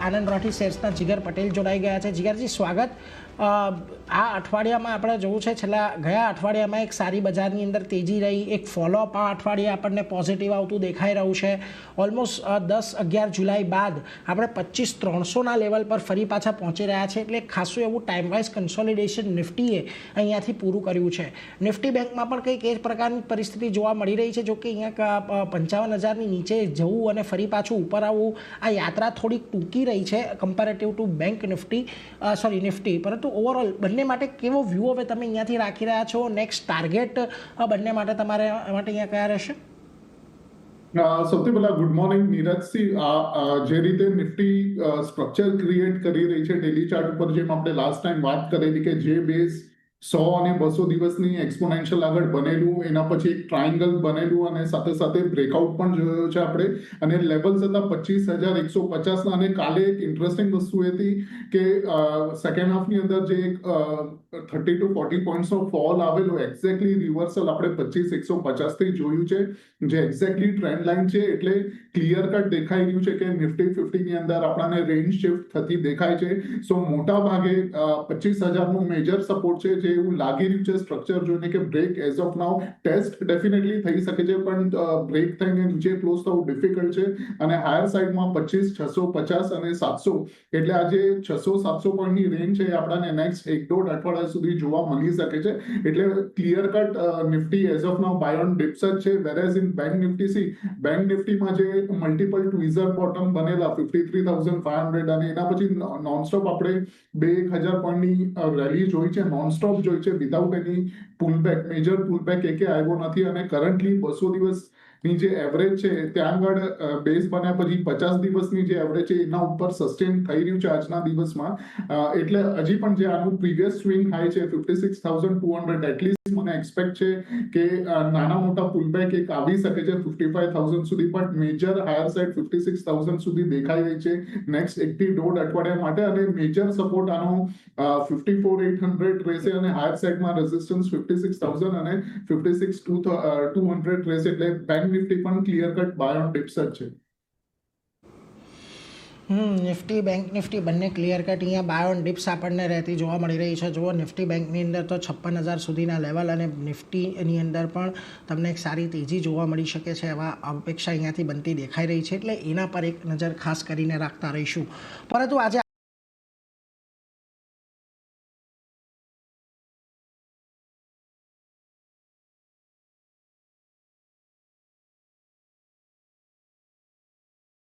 આનંદ રોઠી શેર્સના જીગર પટેલ જોડાઈ ગયા છે। જીગરજી સ્વાગત। આ અઠવાડિયામાં આપણે જોયું છે ગયા અઠવાડિયામાં એક સારી બજારની અંદર તેજી રહી, એક ફોલોઅપ આ અઠવાડિયે આપણને પોઝિટિવ આવતું દેખાઈ રહ્યું છે। ઓલમોસ્ટ 10-11 જુલાઈ બાદ આપણે 25,300ના લેવલ પર ફરી પાછા પહોંચી રહ્યા છે, એટલે ખાસું એવું ટાઈમ વાઇઝ કન્સોલિડેશન નિફ્ટીએ અહીંયાથી પૂરું કર્યું છે। નિફ્ટી બેંકમાં પણ કંઈક એ જ પ્રકારની પરિસ્થિતિ જોવા મળી રહી છે, જો કે અહીંયા 55,000ની નીચે જવું અને ફરી પાછું ઉપર આવવું આ યાત્રા થોડીક ટૂંકી રહી છે કમ્પેરેટિવ ટુ બેંક નિફ્ટી, પરંતુ ઓવરઓલ બંને માટે કેવો વ્યૂ હવે તમે અહીંયાથી રાખી રહ્યા છો? નેક્સ્ટ ટાર્ગેટ બંને માટે તમારે માટે અહીંયા કયા રહેશે? સૌથી પહેલા ગુડ મોર્નિંગ નીરજસિંહ। જે રીતે નિફ્ટી સ્ટ્રક્ચર ક્રિએટ કરી રહી છે ડેલી ચાર્ટ ઉપર, જેમ આપણે લાસ્ટ ટાઈમ વાત કરેલી કે જે બેઝ 100 અને 200 દિવસની એક્સપોનેન્શિયલ આગળ બનેલું, એના પછી એક ટ્રાયંગલ બનેલું અને સાથે સાથે બ્રેકઆઉટ પણ જોયો છે આપણે, અને લેવલ્સ હતા 25,150ના। અને કાલે એક ઇન્ટરેસ્ટિંગ વસ્તુ હતી કે સેકન્ડ હાફની અંદર જે એક 30 to 40 પોઈન્ટ્સનો ફોલ આવેલો, એક્ઝેક્ટલી રિવર્સલ આપણે 25,150થી જોયું છે, જે એક્ઝેક્ટલી ટ્રેન્ડ લાઇન છે। એટલે ક્લિયર કટ દેખાઈ રહ્યું છે કે નિફ્ટી 50ની અંદર આપણને રેન્જ શિફ્ટ થતી દેખાય છે। સો મોટા ભાગે 25,000નું મેજર સપોર્ટ છે, જે એવું લાગી રહ્યું છે સ્ટ્રક્ચર જોઈને કે break as of now test definitely થઈ શકે છે, પણ બ્રેક થઈને નીચે ક્લોઝ થવું ડિફિકલ્ટ છે। અને હાયર સાઇડમાં 25,650 અને 700, એટલે આ જે 600-700 પોઈન્ટની રેન્જ છે આપણને નેક્સ્ટ 1-1.5 અઠવાડિયા સુધી જોવા મળી શકે છે। એટલે clear cut Nifty as of now buy on dips જ છે। વેરેઝ ઇન બેંક નિફ્ટીમાં જે મલ્ટિપલ ટ્વિઝર બોટમ બનેલા 53,500 અને એના પછી નોનસ્ટોપ આપણે 2,000 પોઈન્ટની રેલી જોઈ છે, નોનસ્ટોપ જોઈ છે, વિધાઉટ એની પુલબેક, મેજર પુલબેક આવ્યો નથી। અને કરન્ટલી 200 દિવસની જે એવરેજ છે ત્યાં આગળ બેઝ બન્યા પછી 50 દિવસની જે એવરેજ છે એના ઉપર સસ્ટેન થઈ રહ્યું છે આજના દિવસમાં। એટલે હજી પણ જે આનું પ્રીવિયસ સ્વિંગ હાઈ છે 56,200, એટલીસ્ટ મને એક્સપેક્ટ છે કે નાના મોટા પુલબેક એક આવી શકે છે 55,000 સુધી, પણ મેજર હાયર સાઇડ 56,000 સુધી દેખાઈ રહી છે નેક્સ્ટ 1-1.5 અઠવાડિયા માટે। અને મેજર સપોર્ટ આનો 54,800 રહેશે, અને હાયર સાઇડમાં રેઝિસ્ટન્સ 56,000 અને 56,200 રહેશે। એટલે બેંક નિફ્ટી પણ clear cut buy on dips જ છે। નિફ્ટી બેંક નિફ્ટી બંને ક્લિયર કટ અહીંયા બાય ઓન ડિપ્સ આપણને રહેતી જોવા મળી રહી છે। જુઓ નિફ્ટી બેંકની અંદર તો 56,000 સુધીના લેવલ, અને નિફ્ટીની અંદર પણ તમને એક સારી તેજી જોવા મળી શકે છે એવા અપેક્ષા અહીંયાથી બનતી દેખાઈ રહી છે, એટલે એના પર એક નજર ખાસ કરીને રાખતા રહીશું। પરંતુ આજે